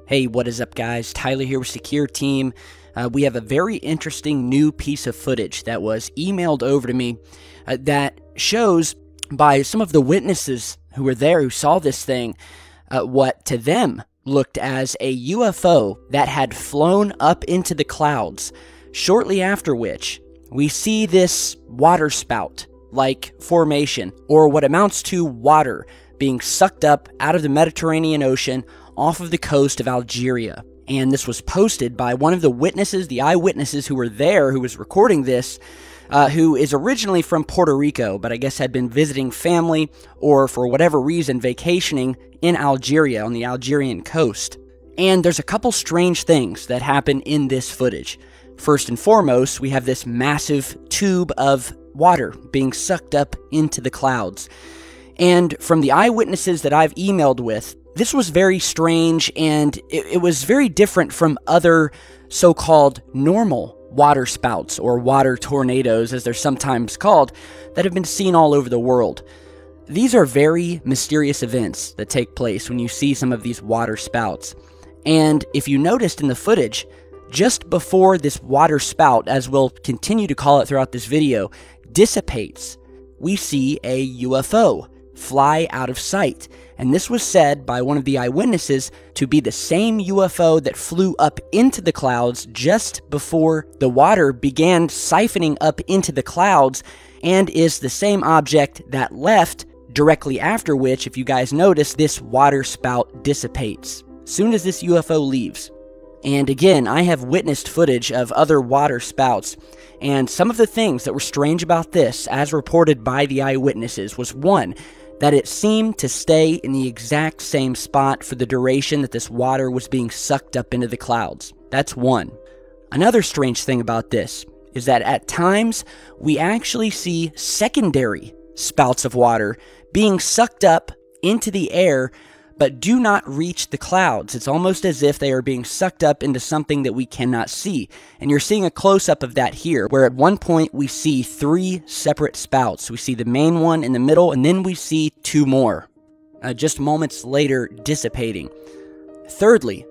Hey, what is up, guys? Tyler here with Secure Team. We have a very interesting new piece of footage that was emailed over to me that shows by some of the witnesses who were there who saw this thing what to them looked as a UFO that had flown up into the clouds, shortly after which we see this water spout like formation, or what amounts to water being sucked up out of the Mediterranean Ocean off of the coast of Algeria. And this was posted by one of the witnesses, the eyewitnesses who were there, who was recording this, who is originally from Puerto Rico, but I guess had been visiting family or for whatever reason vacationing in Algeria on the Algerian coast. And there's a couple strange things that happen in this footage. First and foremost, we have this massive tube of water being sucked up into the clouds. And from the eyewitnesses that I've emailed with, this was very strange, and it was very different from other so-called normal water spouts, or water tornadoes as they're sometimes called, that have been seen all over the world. These are very mysterious events that take place when you see some of these water spouts. And if you noticed in the footage, just before this water spout, as we'll continue to call it throughout this video, dissipates, we see a UFO fly out of sight. And this was said by one of the eyewitnesses to be the same UFO that flew up into the clouds just before the water began siphoning up into the clouds, and is the same object that left directly after which, if you guys notice, this water spout dissipates soon as this UFO leaves. And again, I have witnessed footage of other water spouts, and some of the things that were strange about this, as reported by the eyewitnesses, was one, that it seemed to stay in the exact same spot for the duration that this water was being sucked up into the clouds. That's one. Another strange thing about this is that at times we actually see secondary spouts of water being sucked up into the air but do not reach the clouds. It's almost as if they are being sucked up into something that we cannot see. And you're seeing a close-up of that here, where at one point we see 3 separate spouts. We see the main one in the middle, and then we see 2 more, just moments later dissipating. Thirdly,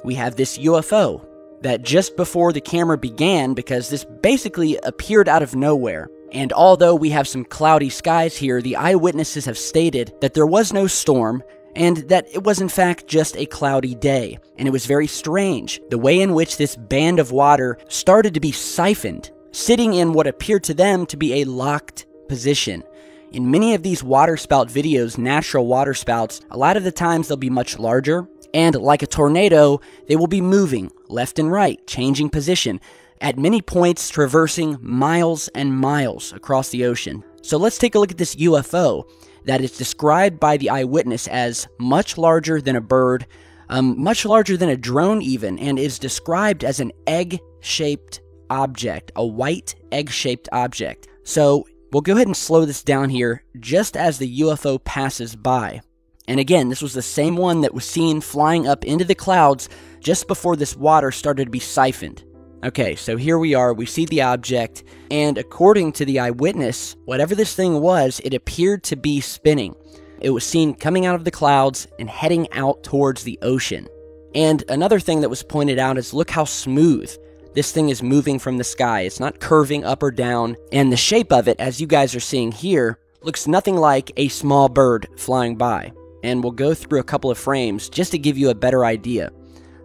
we have this UFO that just before the camera began, because this basically appeared out of nowhere, and although we have some cloudy skies here, the eyewitnesses have stated that there was no storm, and that it was in fact just a cloudy day. And it was very strange, the way in which this band of water started to be siphoned, sitting in what appeared to them to be a locked position. In many of these water spout videos, natural water spouts, a lot of the times they'll be much larger, and like a tornado, they will be moving left and right, changing position, at many points traversing miles and miles across the ocean. So let's take a look at this UFO that is described by the eyewitness as much larger than a bird, much larger than a drone even, and is described as an egg-shaped object, a white egg-shaped object. So we'll go ahead and slow this down here just as the UFO passes by. And again, this was the same one that was seen flying up into the clouds just before this water started to be siphoned. Okay, so here we are, we see the object, and according to the eyewitness, whatever this thing was, it appeared to be spinning. It was seen coming out of the clouds and heading out towards the ocean. And another thing that was pointed out is look how smooth this thing is moving from the sky. It's not curving up or down, and the shape of it, as you guys are seeing here, looks nothing like a small bird flying by. And we'll go through a couple of frames just to give you a better idea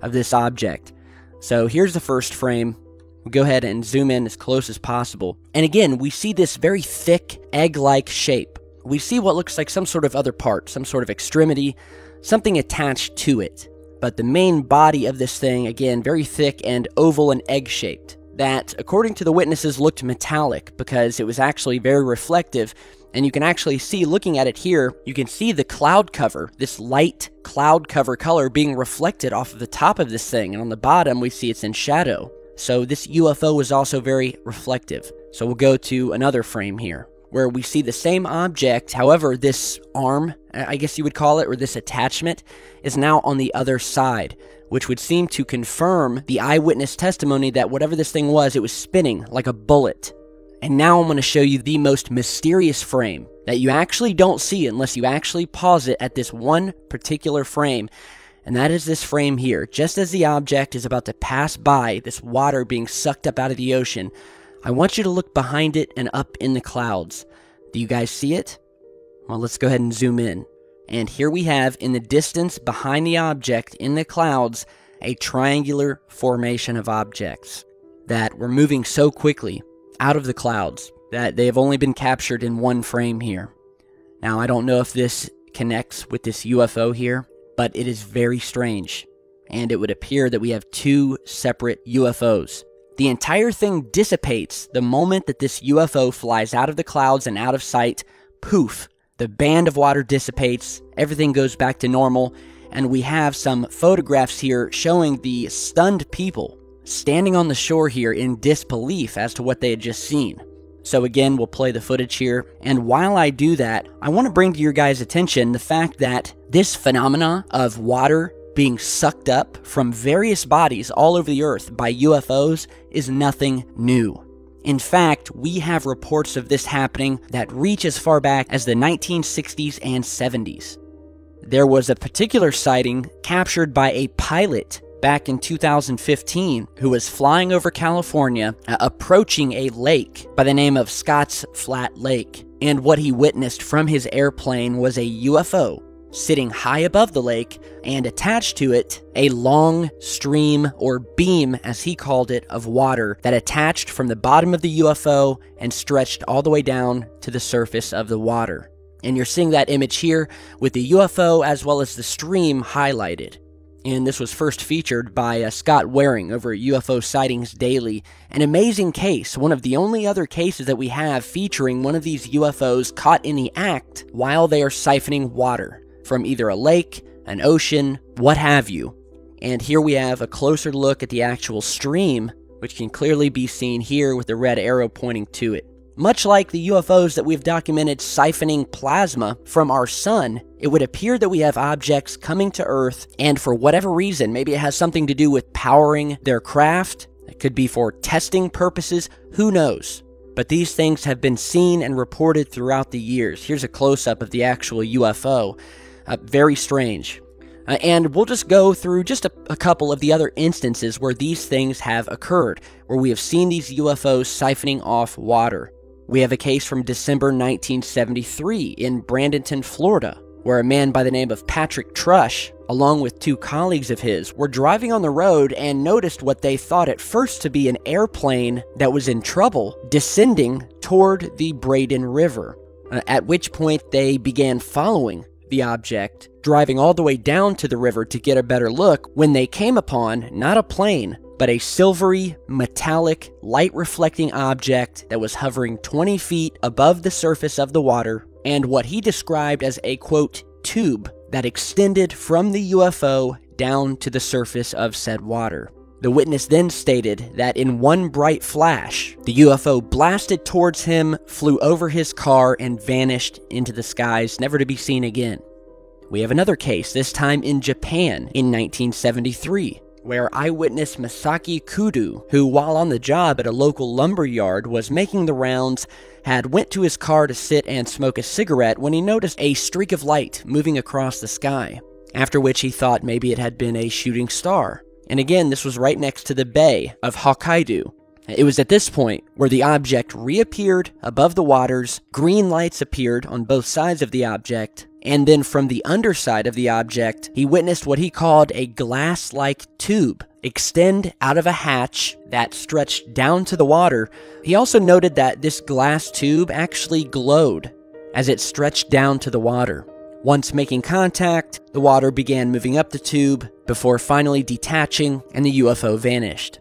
of this object. So here's the first frame. We'll go ahead and zoom in as close as possible. And again, we see this very thick, egg-like shape. We see what looks like some sort of other part, some sort of extremity, something attached to it. But the main body of this thing, again, very thick and oval and egg-shaped. That, according to the witnesses, looked metallic because it was actually very reflective. And you can actually see, looking at it here, you can see the cloud cover, this light cloud cover color being reflected off of the top of this thing. And on the bottom, we see it's in shadow. So this UFO was also very reflective. So we'll go to another frame here, where we see the same object. However, this arm, I guess you would call it, or this attachment, is now on the other side, which would seem to confirm the eyewitness testimony that whatever this thing was, it was spinning like a bullet. And now I'm going to show you the most mysterious frame that you actually don't see unless you actually pause it at this one particular frame. And that is this frame here. Just as the object is about to pass by, this water being sucked up out of the ocean, I want you to look behind it and up in the clouds. Do you guys see it? Well, let's go ahead and zoom in. And here we have, in the distance behind the object in the clouds, a triangular formation of objects that were moving so quickly out of the clouds that they have only been captured in one frame here. Now, I don't know if this connects with this UFO here, but it is very strange. And it would appear that we have two separate UFOs. The entire thing dissipates the moment that this UFO flies out of the clouds and out of sight. Poof, the band of water dissipates, everything goes back to normal, and we have some photographs here showing the stunned people standing on the shore here in disbelief as to what they had just seen. So again, we'll play the footage here, and while I do that, I want to bring to your guys' attention the fact that this phenomena of water being sucked up from various bodies all over the earth by UFOs is nothing new. In fact, we have reports of this happening that reach as far back as the 1960s and 70s. There was a particular sighting captured by a pilot back in 2015 who was flying over California, approaching a lake by the name of Scotts Flat Lake. And what he witnessed from his airplane was a UFO sitting high above the lake, and attached to it a long stream or beam, as he called it, of water that attached from the bottom of the UFO and stretched all the way down to the surface of the water. And you're seeing that image here with the UFO as well as the stream highlighted. And this was first featured by Scott Waring over at UFO Sightings Daily. An amazing case, one of the only other cases that we have featuring one of these UFOs caught in the act while they are siphoning water from either a lake, an ocean, what have you. And here we have a closer look at the actual stream, which can clearly be seen here with the red arrow pointing to it. Much like the UFOs that we've documented siphoning plasma from our sun, it would appear that we have objects coming to Earth, and for whatever reason, maybe it has something to do with powering their craft, it could be for testing purposes, who knows? But these things have been seen and reported throughout the years. Here's a close-up of the actual UFO. Very strange. And we'll just go through just a couple of the other instances where these things have occurred, where we have seen these UFOs siphoning off water. We have a case from December 1973 in Bradenton, Florida, where a man by the name of Patrick Trush, along with two colleagues of his, were driving on the road and noticed what they thought at first to be an airplane that was in trouble descending toward the Braden River, at which point they began following the object, driving all the way down to the river to get a better look, when they came upon not a plane, but a silvery, metallic, light-reflecting object that was hovering 20 feet above the surface of the water, and what he described as a, quote, tube that extended from the UFO down to the surface of said water. The witness then stated that in one bright flash, the UFO blasted towards him, flew over his car, and vanished into the skies, never to be seen again. We have another case, this time in Japan in 1973. where eyewitness Masaki Kudo, who while on the job at a local lumber yard was making the rounds, had went to his car to sit and smoke a cigarette when he noticed a streak of light moving across the sky, after which he thought maybe it had been a shooting star. And again, this was right next to the bay of Hokkaido. It was at this point where the object reappeared above the waters, green lights appeared on both sides of the object, and then from the underside of the object, he witnessed what he called a glass-like tube extend out of a hatch that stretched down to the water. He also noted that this glass tube actually glowed as it stretched down to the water. Once making contact, the water began moving up the tube before finally detaching and the UFO vanished.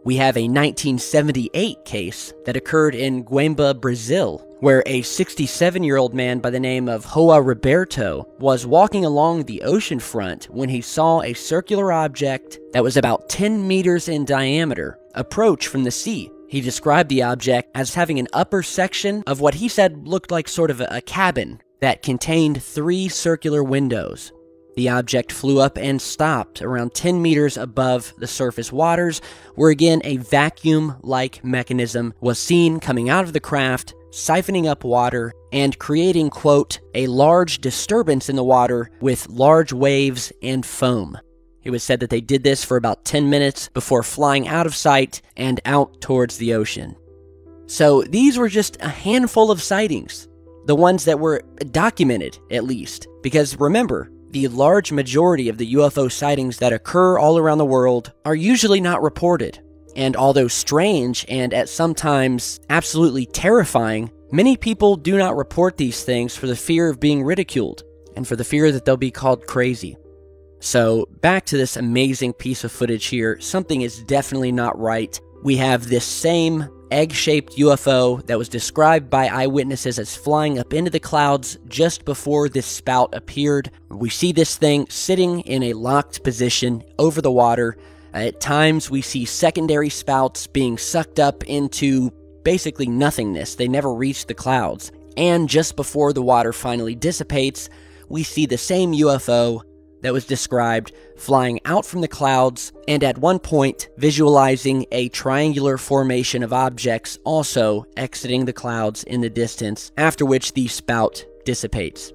We have a 1978 case that occurred in Guemba, Brazil, where a 67-year-old man by the name of João Roberto was walking along the ocean front when he saw a circular object that was about 10 meters in diameter approach from the sea. He described the object as having an upper section of what he said looked like sort of a cabin that contained 3 circular windows. The object flew up and stopped around 10 meters above the surface waters, where again a vacuum-like mechanism was seen coming out of the craft, siphoning up water, and creating, quote, a large disturbance in the water with large waves and foam. It was said that they did this for about 10 minutes before flying out of sight and out towards the ocean. So these were just a handful of sightings, the ones that were documented at least, because remember, the large majority of the UFO sightings that occur all around the world are usually not reported. And although strange and at some times absolutely terrifying, many people do not report these things for the fear of being ridiculed and for the fear that they'll be called crazy. So back to this amazing piece of footage here, something is definitely not right. We have this same egg-shaped UFO that was described by eyewitnesses as flying up into the clouds just before this spout appeared. We see this thing sitting in a locked position over the water. At times, we see secondary spouts being sucked up into basically nothingness. They never reach the clouds. And just before the water finally dissipates, we see the same UFO that was described flying out from the clouds, and at one point visualizing a triangular formation of objects also exiting the clouds in the distance, after which the spout dissipates.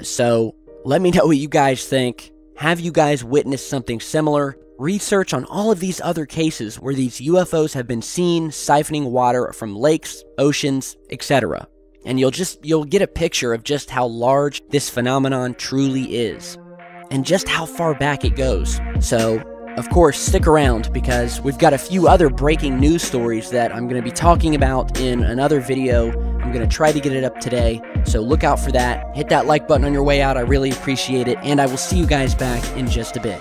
So let me know what you guys think. Have you guys witnessed something similar? Research on all of these other cases where these UFOs have been seen siphoning water from lakes, oceans, etc. And you'll get a picture of just how large this phenomenon truly is, and just how far back it goes. So, of course, stick around because we've got a few other breaking news stories that I'm going to be talking about in another video. I'm going to try to get it up today, so look out for that. Hit that like button on your way out, I really appreciate it, and I will see you guys back in just a bit.